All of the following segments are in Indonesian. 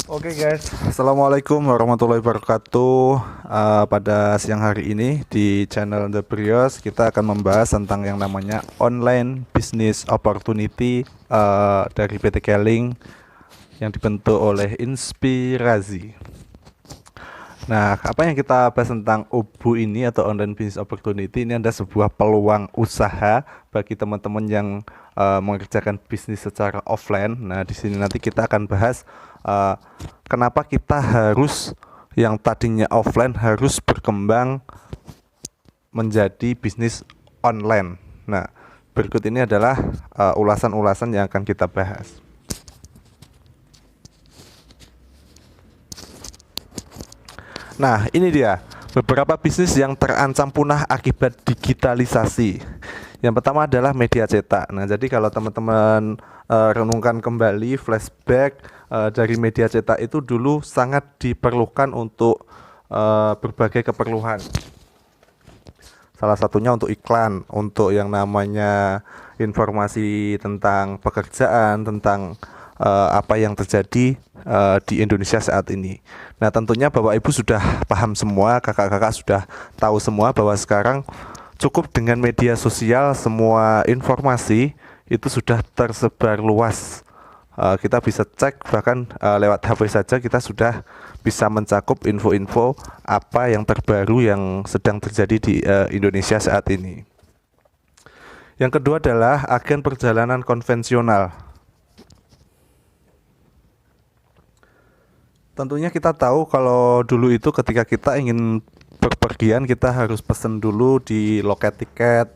Oke guys, Assalamualaikum warahmatullahi wabarakatuh. Pada siang hari ini di channel The Brios kita akan membahas tentang yang namanya online business opportunity dari PT Keling yang dibentuk oleh Inspirasi. Nah, apa yang kita bahas tentang OBU ini atau online business opportunity ini adalah sebuah peluang usaha bagi teman-teman yang mengerjakan bisnis secara offline. Nah, di sini nanti kita akan bahas uh, kenapa kita harus yang tadinya offline harus berkembang menjadi bisnis online. Nah, berikut ini adalah ulasan-ulasan yang akan kita bahas. Nah, ini dia beberapa bisnis yang terancam punah akibat digitalisasi. Yang pertama adalah media cetak. Nah, jadi kalau teman-teman renungkan kembali flashback dari media cetak itu dulu sangat diperlukan untuk berbagai keperluan. Salah satunya untuk iklan, untuk yang namanya informasi tentang pekerjaan, tentang apa yang terjadi di Indonesia saat ini. Nah, tentunya Bapak Ibu sudah paham semua, kakak-kakak sudah tahu semua bahwa sekarang cukup dengan media sosial semua informasi itu sudah tersebar luas. Kita bisa cek bahkan lewat HP saja kita sudah bisa mencakup info-info apa yang terbaru yang sedang terjadi di Indonesia saat ini. Yang kedua adalah agen perjalanan konvensional. Tentunya kita tahu kalau dulu itu ketika kita ingin berpergian kita harus pesen dulu di loket tiket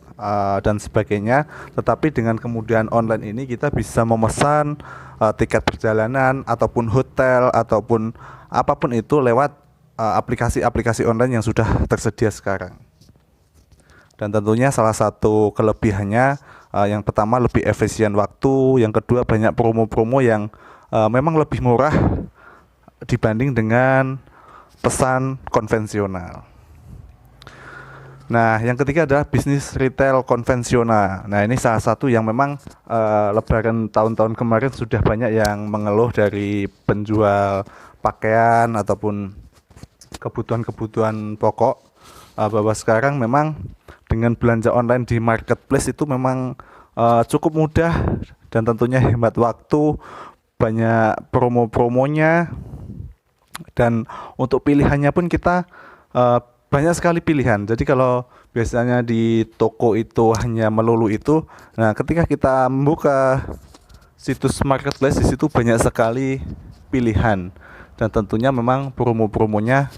dan sebagainya. Tetapi dengan kemudahan online ini kita bisa memesan tiket perjalanan ataupun hotel ataupun apapun itu lewat aplikasi-aplikasi online yang sudah tersedia sekarang. Dan tentunya salah satu kelebihannya yang pertama lebih efisien waktu, yang kedua banyak promo-promo yang memang lebih murah dibanding dengan pesan konvensional. Nah, yang ketiga adalah bisnis retail konvensional. Nah, ini salah satu yang memang Lebaran tahun-tahun kemarin sudah banyak yang mengeluh dari penjual pakaian ataupun kebutuhan-kebutuhan pokok bahwa sekarang memang dengan belanja online di marketplace itu memang cukup mudah dan tentunya hemat waktu, banyak promo-promonya. Dan untuk pilihannya pun kita banyak sekali pilihan. Jadi kalau biasanya di toko itu hanya melulu itu, nah ketika kita membuka situs marketplace di situ banyak sekali pilihan dan tentunya memang promo-promonya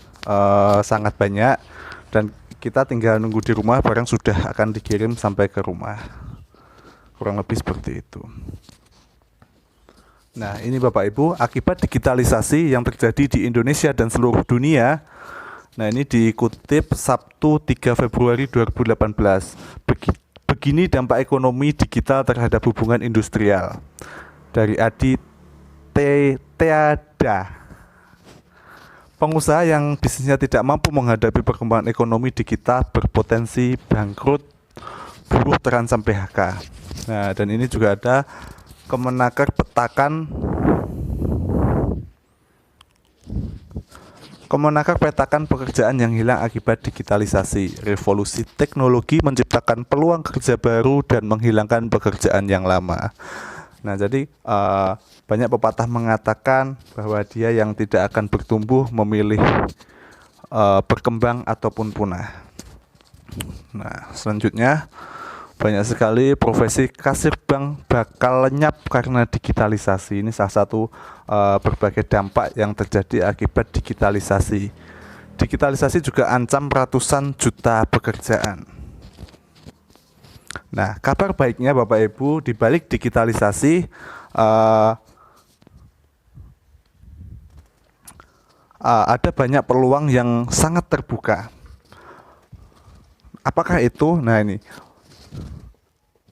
sangat banyak dan kita tinggal nunggu di rumah barang sudah akan dikirim sampai ke rumah. Kurang lebih seperti itu. Nah, ini Bapak Ibu, akibat digitalisasi yang terjadi di Indonesia dan seluruh dunia. Nah, ini dikutip Sabtu 3 Februari 2018. Begini dampak ekonomi digital terhadap hubungan industrial. Dari Adi Teada. Pengusaha yang bisnisnya tidak mampu menghadapi perkembangan ekonomi digital berpotensi bangkrut, buruh terancam PHK. Nah, dan ini juga ada Kemenaker petakan pekerjaan yang hilang akibat digitalisasi. Revolusi teknologi menciptakan peluang kerja baru dan menghilangkan pekerjaan yang lama. Nah, jadi banyak pepatah mengatakan bahwa dia yang tidak akan bertumbuh memilih berkembang ataupun punah. Nah, selanjutnya banyak sekali profesi kasir bank bakal lenyap karena digitalisasi. Ini salah satu berbagai dampak yang terjadi akibat digitalisasi. Digitalisasi juga ancam ratusan juta pekerjaan. Nah, kabar baiknya Bapak Ibu, di balik digitalisasi ada banyak peluang yang sangat terbuka. Apakah itu? Nah, ini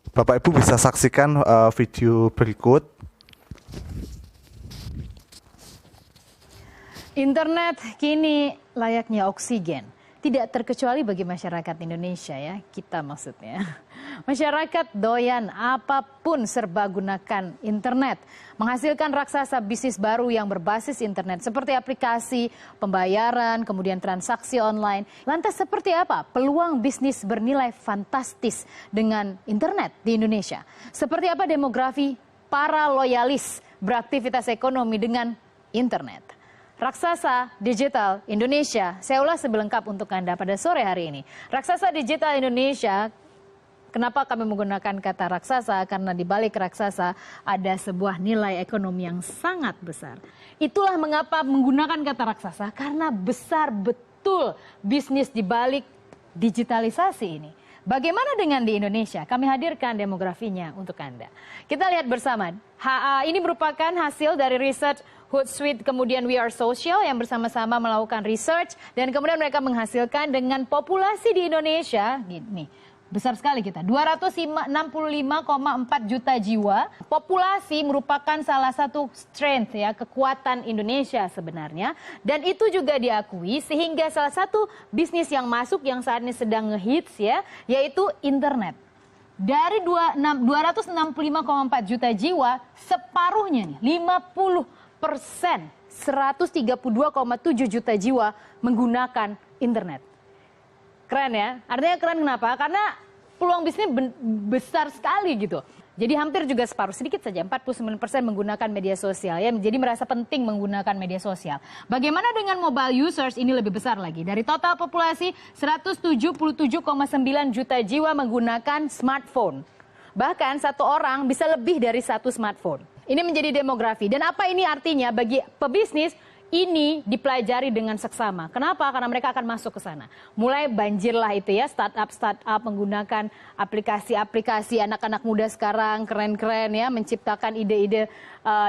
Bapak Ibu bisa saksikan video berikut. Internet kini layaknya oksigen, tidak terkecuali bagi masyarakat Indonesia ya, kita maksudnya. Masyarakat doyan apapun serba gunakan internet. Menghasilkan raksasa bisnis baru yang berbasis internet seperti aplikasi, pembayaran, kemudian transaksi online. Lantas seperti apa peluang bisnis bernilai fantastis dengan internet di Indonesia? Seperti apa demografi para loyalis beraktivitas ekonomi dengan internet? Raksasa Digital Indonesia, saya ulas sebelengkap untuk Anda pada sore hari ini. Raksasa Digital Indonesia, kenapa kami menggunakan kata raksasa? Karena di balik raksasa ada sebuah nilai ekonomi yang sangat besar. Itulah mengapa menggunakan kata raksasa, karena besar betul bisnis di balik digitalisasi ini. Bagaimana dengan di Indonesia? Kami hadirkan demografinya untuk Anda. Kita lihat bersama. Ini merupakan hasil dari research Hootsuite, kemudian We Are Social yang bersama-sama melakukan research dan kemudian mereka menghasilkan dengan populasi di Indonesia, nih, besar sekali kita, 265,4 juta jiwa. Populasi merupakan salah satu strength ya, kekuatan Indonesia sebenarnya. Dan itu juga diakui sehingga salah satu bisnis yang masuk yang saat ini sedang ngehits ya, yaitu internet. Dari 265,4 juta jiwa, separuhnya nih, 50%, 132,7 juta jiwa menggunakan internet. Keren ya, artinya keren kenapa? Karena peluang bisnis besar sekali gitu. Jadi hampir juga separuh, sedikit saja, 49% menggunakan media sosial ya. Jadi merasa penting menggunakan media sosial. Bagaimana dengan mobile users? Ini lebih besar lagi. Dari total populasi 177,9 juta jiwa menggunakan smartphone. Bahkan satu orang bisa lebih dari satu smartphone. Ini menjadi demografi. Dan apa ini artinya bagi pebisnis? Ini dipelajari dengan seksama. Kenapa? Karena mereka akan masuk ke sana. Mulai banjirlah itu ya, startup menggunakan aplikasi-aplikasi. Anak-anak muda sekarang keren-keren ya, menciptakan ide-ide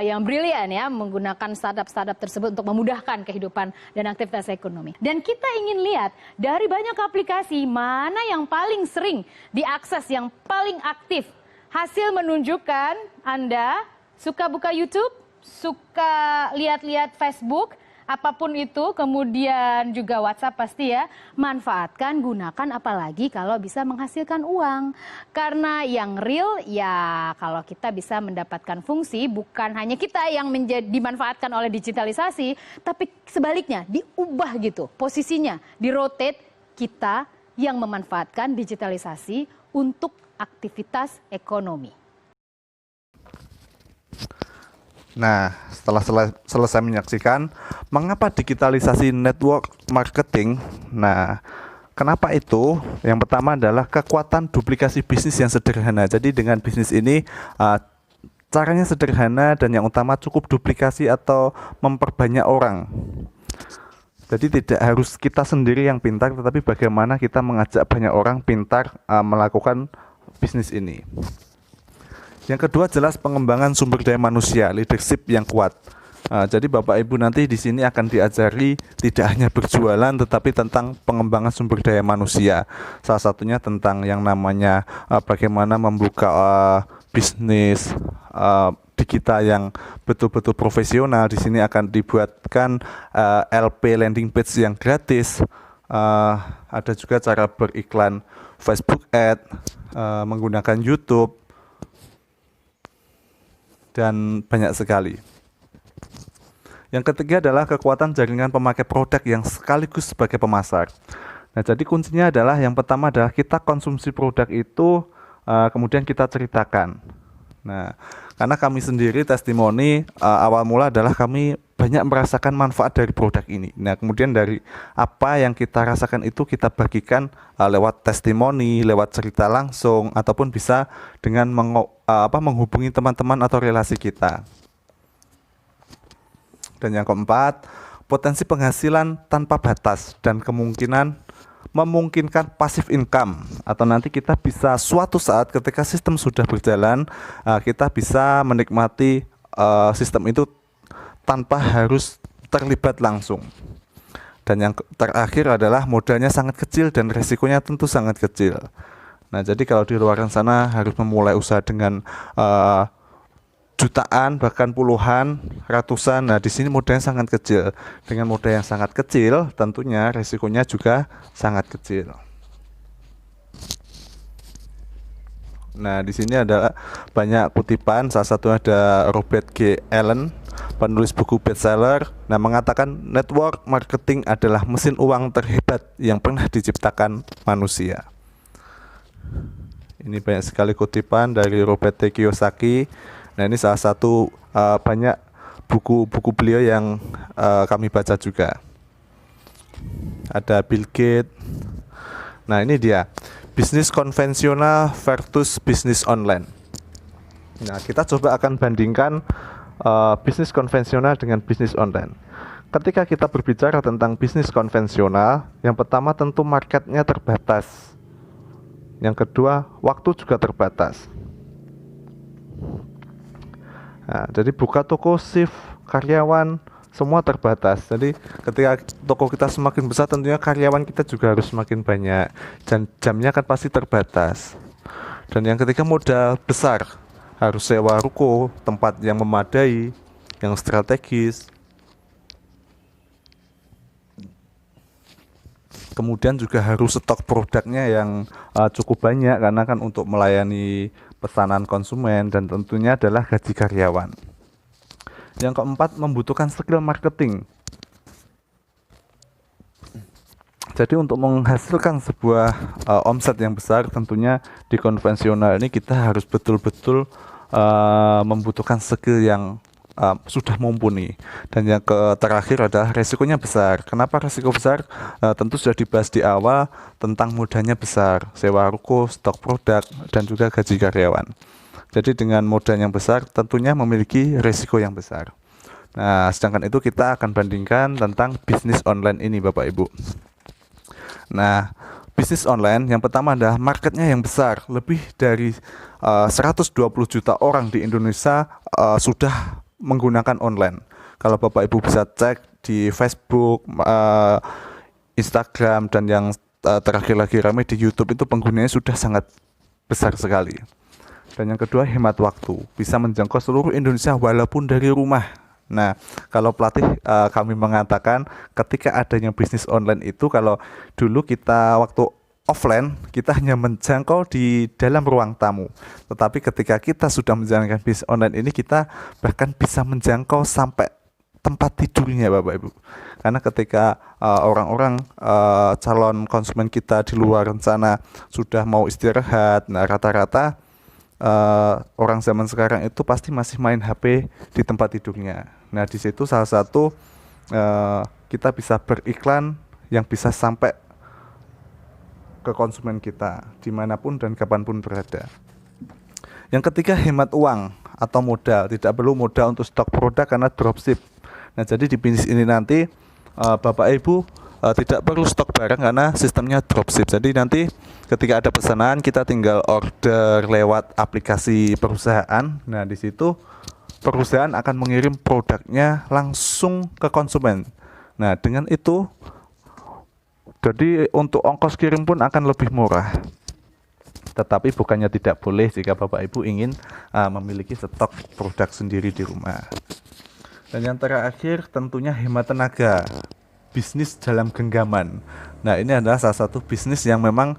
yang brilian ya, menggunakan startup tersebut untuk memudahkan kehidupan dan aktivitas ekonomi. Dan kita ingin lihat dari banyak aplikasi, mana yang paling sering diakses, yang paling aktif. Hasil menunjukkan Anda suka buka YouTube, suka lihat-lihat Facebook, apapun itu, kemudian juga WhatsApp pasti ya, manfaatkan, gunakan, apalagi kalau bisa menghasilkan uang. Karena yang real ya kalau kita bisa mendapatkan fungsi, bukan hanya kita yang dimanfaatkan oleh digitalisasi, tapi sebaliknya diubah gitu, posisinya, di-rotate kita yang memanfaatkan digitalisasi untuk aktivitas ekonomi. Nah, setelah selesai menyaksikan mengapa digitalisasi network marketing. Nah, kenapa itu? Yang pertama adalah kekuatan duplikasi bisnis yang sederhana. Jadi dengan bisnis ini caranya sederhana dan yang utama cukup duplikasi atau memperbanyak orang. Jadi tidak harus kita sendiri yang pintar, tetapi bagaimana kita mengajak banyak orang pintar melakukan bisnis ini. Yang kedua jelas pengembangan sumber daya manusia, leadership yang kuat. Jadi Bapak Ibu nanti di sini akan diajari tidak hanya berjualan tetapi tentang pengembangan sumber daya manusia. Salah satunya tentang yang namanya bagaimana membuka bisnis digital yang betul-betul profesional. Di sini akan dibuatkan LP landing page yang gratis. Ada juga cara beriklan Facebook Ad, menggunakan YouTube, dan banyak sekali. Yang ketiga adalah kekuatan jaringan pemakai produk yang sekaligus sebagai pemasar. Nah, jadi kuncinya adalah yang pertama adalah kita konsumsi produk itu, kemudian kita ceritakan. Nah, karena kami sendiri testimoni awal mula adalah kami banyak merasakan manfaat dari produk ini. Nah, kemudian dari apa yang kita rasakan itu kita bagikan lewat testimoni, lewat cerita langsung, ataupun bisa dengan menghubungi teman-teman atau relasi kita. Dan yang keempat, potensi penghasilan tanpa batas dan memungkinkan passive income, atau nanti kita bisa suatu saat ketika sistem sudah berjalan, kita bisa menikmati sistem itu tanpa harus terlibat langsung. Dan yang terakhir adalah modalnya sangat kecil dan resikonya tentu sangat kecil. Nah, jadi kalau di luar sana harus memulai usaha dengan jutaan, bahkan puluhan, ratusan. Nah, di sini modalnya sangat kecil. Dengan modal yang sangat kecil, tentunya resikonya juga sangat kecil. Nah, di sini adalah banyak kutipan, salah satu ada Robert G. Allen, penulis buku bestseller, nah mengatakan network marketing adalah mesin uang terhebat yang pernah diciptakan manusia. Ini banyak sekali kutipan dari Robert T. Kiyosaki. Nah, ini salah satu banyak buku-buku beliau yang kami baca juga. Ada Bill Gates. Nah, ini dia. Bisnis konvensional versus bisnis online. Nah, kita coba akan bandingkan bisnis konvensional dengan bisnis online. Ketika kita berbicara tentang bisnis konvensional, yang pertama tentu marketnya terbatas. Yang kedua, waktu juga terbatas. Nah, jadi buka toko, shift, karyawan, semua terbatas. Jadi ketika toko kita semakin besar, tentunya karyawan kita juga harus semakin banyak dan jamnya kan pasti terbatas. Dan yang ketiga, modal besar, harus sewa ruko, tempat yang memadai, yang strategis. Kemudian juga harus stok produknya yang cukup banyak, karena kan untuk melayani pesanan konsumen, dan tentunya adalah gaji karyawan. Yang keempat, membutuhkan skill marketing. Jadi untuk menghasilkan sebuah omset yang besar, tentunya di konvensional ini kita harus betul-betul membutuhkan skill yang sudah mumpuni. Dan yang terakhir adalah resikonya besar. Kenapa resiko besar? Tentu sudah dibahas di awal tentang modalnya besar, sewa ruko, stok produk, dan juga gaji karyawan. Jadi dengan modal yang besar tentunya memiliki resiko yang besar. Nah, sedangkan itu kita akan bandingkan tentang bisnis online ini, Bapak Ibu. Nah, bisnis online yang pertama adalah marketnya yang besar. Lebih dari 120 juta orang di Indonesia sudah menggunakan online. Kalau Bapak Ibu bisa cek di Facebook, Instagram, dan yang terakhir lagi ramai di YouTube, itu penggunanya sudah sangat besar sekali. Dan yang kedua, hemat waktu, bisa menjangkau seluruh Indonesia walaupun dari rumah. Nah, kalau pelatih kami mengatakan ketika adanya bisnis online itu, kalau dulu kita waktu offline kita hanya menjangkau di dalam ruang tamu, tetapi ketika kita sudah menjalankan bisnis online ini, kita bahkan bisa menjangkau sampai tempat tidurnya, Bapak Ibu. Karena ketika orang-orang calon konsumen kita di luar sana sudah mau istirahat, nah rata-rata orang zaman sekarang itu pasti masih main HP di tempat tidurnya. Nah, di situ salah satu kita bisa beriklan yang bisa sampai ke konsumen kita dimanapun dan kapanpun berada. Yang ketiga, hemat uang atau modal. Tidak perlu modal untuk stok produk karena dropship. Nah, jadi di bisnis ini nanti Bapak Ibu tidak perlu stok barang karena sistemnya dropship. Jadi nanti ketika ada pesanan, kita tinggal order lewat aplikasi perusahaan. Nah, di situ perusahaan akan mengirim produknya langsung ke konsumen. Nah, dengan itu jadi untuk ongkos kirim pun akan lebih murah. Tetapi bukannya tidak boleh jika Bapak Ibu ingin memiliki stok produk sendiri di rumah. Dan yang terakhir tentunya hemat tenaga. Bisnis dalam genggaman. Nah, ini adalah salah satu bisnis yang memang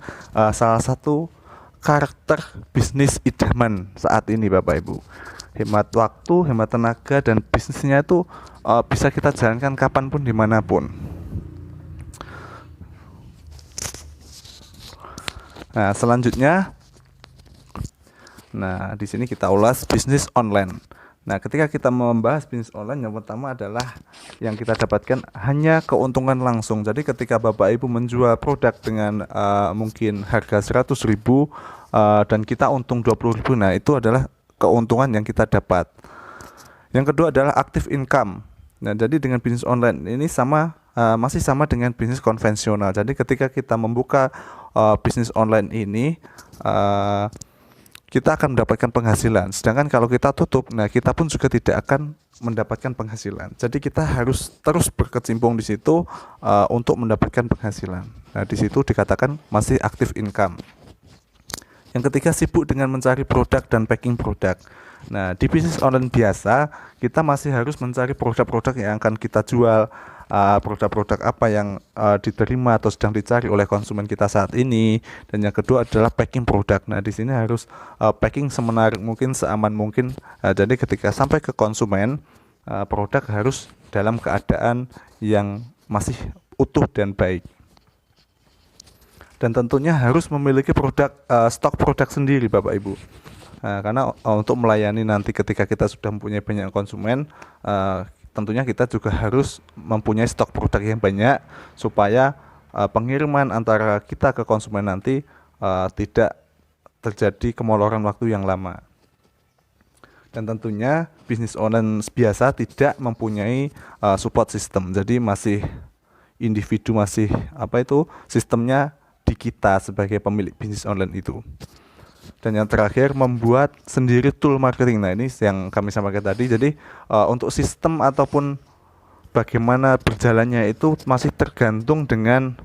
salah satu karakter bisnis idaman saat ini, Bapak Ibu. Hemat waktu, hemat tenaga, dan bisnisnya itu bisa kita jalankan kapanpun, dimanapun. Nah, selanjutnya, di sini kita ulas bisnis online. Nah, ketika kita membahas bisnis online, yang pertama adalah yang kita dapatkan hanya keuntungan langsung. Jadi ketika Bapak Ibu menjual produk dengan mungkin harga 100.000 dan kita untung 20.000, nah itu adalah keuntungan yang kita dapat. Yang kedua adalah active income. Nah, jadi dengan bisnis online ini masih sama dengan bisnis konvensional. Jadi ketika kita membuka bisnis online ini, kita akan mendapatkan penghasilan. Sedangkan kalau kita tutup, nah kita pun juga tidak akan mendapatkan penghasilan. Jadi kita harus terus berkecimpung di situ untuk mendapatkan penghasilan. Nah, di situ dikatakan masih active income. Yang ketiga, sibuk dengan mencari produk dan packing produk. Nah, di bisnis online biasa, kita masih harus mencari produk-produk yang akan kita jual, produk-produk apa yang diterima atau sedang dicari oleh konsumen kita saat ini. Dan yang kedua adalah packing produk. Nah, di sini harus packing semenarik mungkin, seaman mungkin. Jadi ketika sampai ke konsumen, produk harus dalam keadaan yang masih utuh dan baik. Dan tentunya harus memiliki stok produk sendiri, Bapak Ibu. Karena untuk melayani nanti ketika kita sudah mempunyai banyak konsumen, tentunya kita juga harus mempunyai stok produk yang banyak supaya pengiriman antara kita ke konsumen nanti tidak terjadi kemoloran waktu yang lama. Dan tentunya bisnis online biasa tidak mempunyai support system, jadi masih individu, masih sistemnya di kita sebagai pemilik bisnis online itu. Dan yang terakhir, membuat sendiri tool marketing. Nah, ini yang kami sampaikan tadi. Jadi untuk sistem ataupun bagaimana berjalannya itu masih tergantung dengan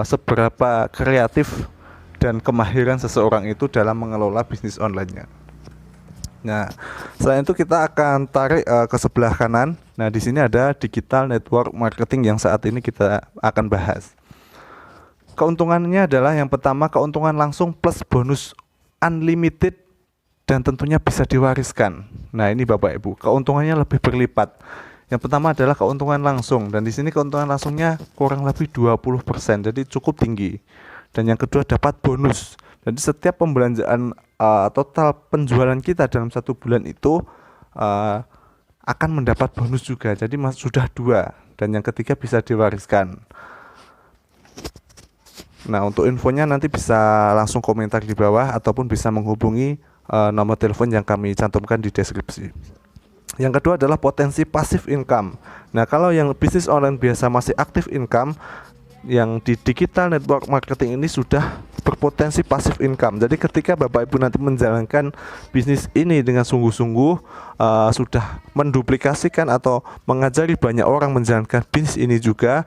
seberapa kreatif dan kemahiran seseorang itu dalam mengelola bisnis online-nya. Nah, selain itu kita akan tarik ke sebelah kanan. Nah, di sini ada digital network marketing yang saat ini kita akan bahas. Keuntungannya adalah yang pertama, keuntungan langsung plus bonus unlimited dan tentunya bisa diwariskan. Nah, ini Bapak Ibu, keuntungannya lebih berlipat. Yang pertama adalah keuntungan langsung, dan di sini keuntungan langsungnya kurang lebih 20%, jadi cukup tinggi. Dan yang kedua dapat bonus. Jadi setiap pembelanjaan total penjualan kita dalam 1 bulan itu akan mendapat bonus juga. Jadi sudah 2, dan yang ketiga bisa diwariskan. Nah, untuk infonya nanti bisa langsung komentar di bawah ataupun bisa menghubungi nomor telepon yang kami cantumkan di deskripsi. Yang kedua adalah potensi passive income. Nah, kalau yang bisnis online biasa masih active income, yang di digital network marketing ini sudah berpotensi passive income. Jadi ketika Bapak Ibu nanti menjalankan bisnis ini dengan sungguh-sungguh, sudah menduplikasikan atau mengajari banyak orang menjalankan bisnis ini juga,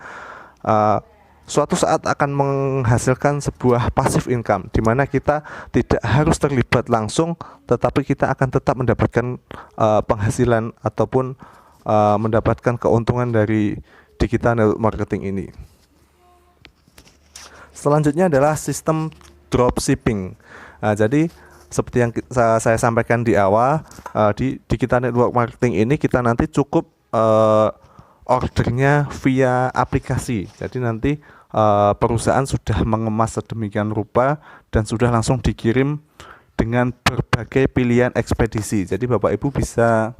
suatu saat akan menghasilkan sebuah passive income, di mana kita tidak harus terlibat langsung, tetapi kita akan tetap mendapatkan penghasilan ataupun mendapatkan keuntungan dari digital marketing ini. Selanjutnya adalah sistem dropshipping. Nah, jadi seperti yang saya sampaikan di awal, di digital network marketing ini kita nanti cukup ordernya via aplikasi. Jadi nanti perusahaan sudah mengemas sedemikian rupa dan sudah langsung dikirim dengan berbagai pilihan ekspedisi. Jadi Bapak Ibu bisa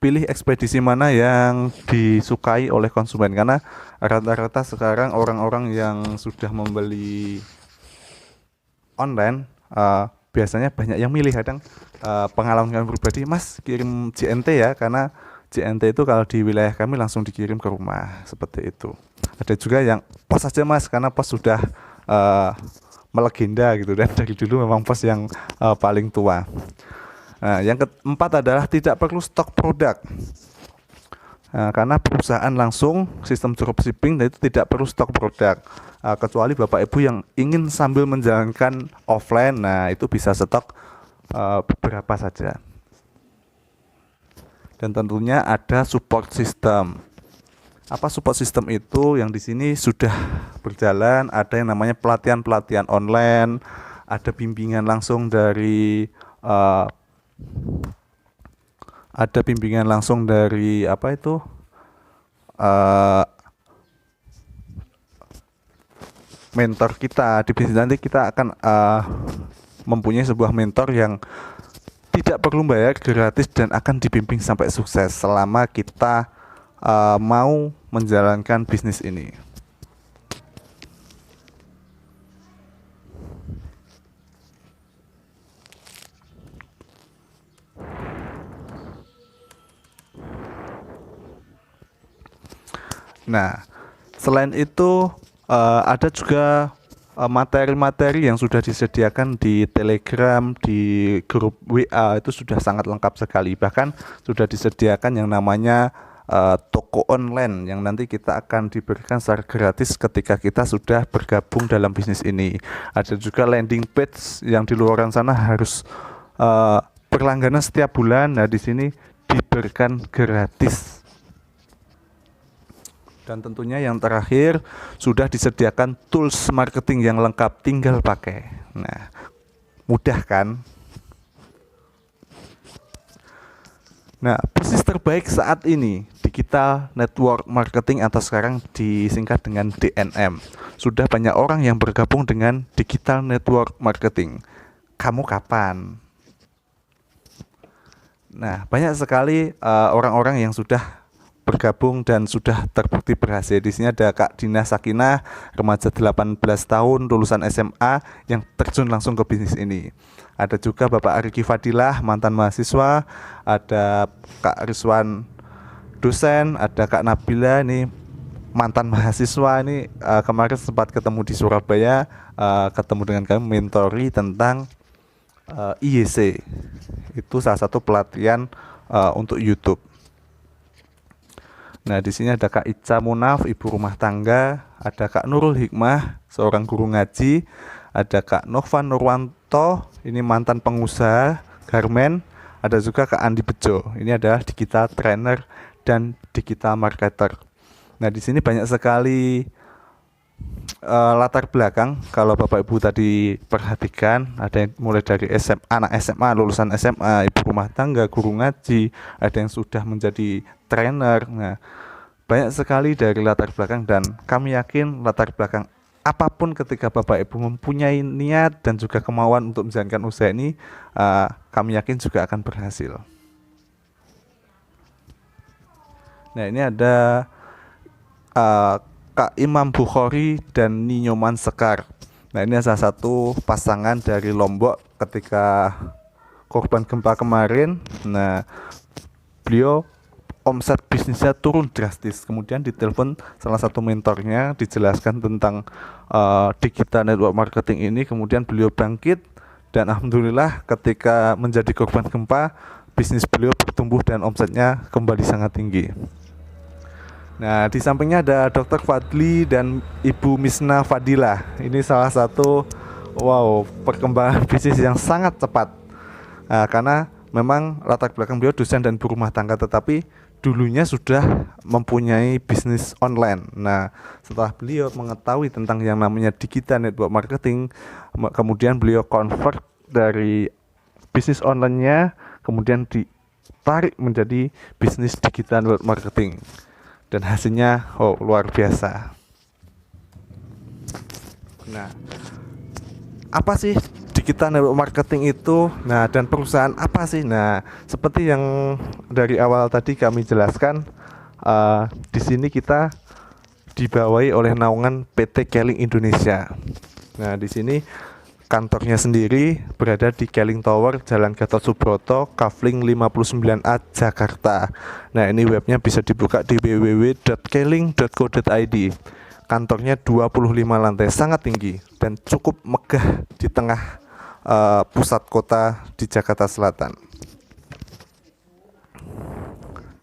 pilih ekspedisi mana yang disukai oleh konsumen, karena rata-rata sekarang orang-orang yang sudah membeli online biasanya banyak yang milih. Kadang pengalaman kami pribadi, Mas kirim JNT ya, karena JNT itu kalau di wilayah kami langsung dikirim ke rumah, seperti itu. Ada juga yang pos aja Mas, karena pos sudah melegenda gitu, dan dari dulu memang pos yang paling tua. Nah, yang keempat adalah tidak perlu stok produk. Nah, karena perusahaan langsung sistem dropshipping, dan itu tidak perlu stok produk, kecuali Bapak Ibu yang ingin sambil menjalankan offline, nah itu bisa stok beberapa saja. Dan tentunya ada support system. Apa support system itu? Yang di sini sudah berjalan, ada yang namanya pelatihan-pelatihan online, ada bimbingan langsung dari mentor kita di bisnis. Nanti kita akan mempunyai sebuah mentor yang tidak perlu bayar, gratis, dan akan dibimbing sampai sukses selama kita mau menjalankan bisnis ini. Nah, selain itu ada juga materi-materi yang sudah disediakan di Telegram, di grup WA, itu sudah sangat lengkap sekali. Bahkan sudah disediakan yang namanya toko online yang nanti kita akan diberikan secara gratis ketika kita sudah bergabung dalam bisnis ini. Ada juga landing page yang di luar sana harus berlangganan setiap bulan. Nah, di sini diberikan gratis. Dan tentunya yang terakhir, sudah disediakan tools marketing yang lengkap, tinggal pakai. Nah, mudah kan? Nah, bisnis terbaik saat ini Digital Network Marketing atau sekarang disingkat dengan DNM. Sudah banyak orang yang bergabung dengan Digital Network Marketing. Kamu kapan? Nah, banyak sekali orang-orang yang sudah bergabung dan sudah terbukti berhasil. Di sini ada Kak Dina Sakinah, remaja 18 tahun, lulusan SMA yang terjun langsung ke bisnis ini. Ada juga Bapak Ariki Fadilah, mantan mahasiswa, ada Kak Rizwan, dosen, ada Kak Nabila, ini mantan mahasiswa. Ini kemarin sempat ketemu di Surabaya, ketemu dengan kami, mentori tentang IYC. Itu salah satu pelatihan untuk YouTube. Nah, di sini ada Kak Ica Munaf, ibu rumah tangga, ada Kak Nurul Hikmah, seorang guru ngaji, ada Kak Novan Nurwanto, ini mantan pengusaha garmen, ada juga Kak Andi Bejo, ini adalah digital trainer dan digital marketer. Nah, di sini banyak sekali latar belakang. Kalau Bapak Ibu tadi perhatikan, ada yang mulai dari anak SMA, lulusan SMA, ibu rumah tangga, guru ngaji, ada yang sudah menjadi trainer. Nah, banyak sekali dari latar belakang, dan kami yakin latar belakang apapun ketika Bapak Ibu mempunyai niat dan juga kemauan untuk menjalankan usaha ini, kami yakin juga akan berhasil. Nah, ini ada Kak Imam Bukhari dan Ninyoman Sekar. Nah, ini salah satu pasangan dari Lombok ketika korban gempa kemarin. Nah, beliau omset bisnisnya turun drastis. Kemudian ditelepon salah satu mentornya, dijelaskan tentang digital network marketing ini. Kemudian beliau bangkit, dan alhamdulillah ketika menjadi korban gempa, bisnis beliau bertumbuh dan omsetnya kembali sangat tinggi. Nah, di sampingnya ada Dr. Fadli dan Ibu Misna Fadilah. Ini salah satu perkembangan bisnis yang sangat cepat. Nah, karena memang latar belakang beliau dosen dan ibu rumah tangga, tetapi dulunya sudah mempunyai bisnis online. Nah, setelah beliau mengetahui tentang yang namanya digital network marketing, kemudian beliau convert dari bisnis online-nya, kemudian ditarik menjadi bisnis digital network marketing. Dan hasilnya luar biasa. Nah, apa sih digital network marketing itu? Nah, dan perusahaan apa sih? Nah, seperti yang dari awal tadi kami jelaskan, di sini kita dibawahi oleh naungan PT Keling Indonesia. Nah, di sini kantornya sendiri berada di Keling Tower, Jalan Gatot Subroto, Kavling 59A, Jakarta. Nah, ini webnya bisa dibuka di www.keling.co.id. Kantornya 25 lantai, sangat tinggi dan cukup megah di tengah pusat kota di Jakarta Selatan.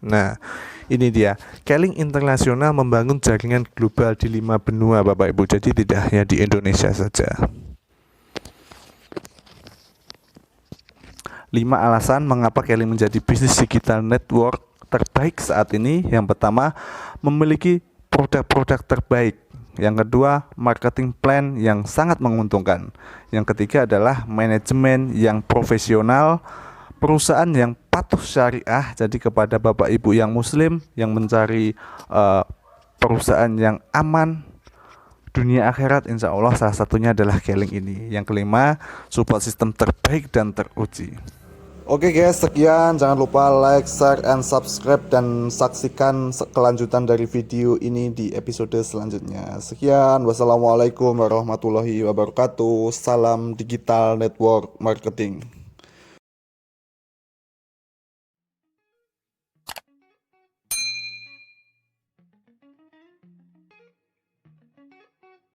Nah, ini dia, Keling Internasional membangun jaringan global di 5 benua, Bapak Ibu. Jadi tidak hanya di Indonesia saja. 5 alasan mengapa Keling menjadi bisnis digital network terbaik saat ini. Yang pertama, memiliki produk-produk terbaik. Yang kedua, marketing plan yang sangat menguntungkan. Yang ketiga adalah manajemen yang profesional, perusahaan yang patuh syariah. Jadi kepada Bapak Ibu yang muslim yang mencari perusahaan yang aman dunia akhirat, insya Allah salah satunya adalah Keling ini. Yang kelima, support system terbaik dan teruji. Oke guys, sekian. Jangan lupa like, share, and subscribe, dan saksikan kelanjutan dari video ini di episode selanjutnya. Sekian, wassalamualaikum warahmatullahi wabarakatuh. Salam digital network marketing.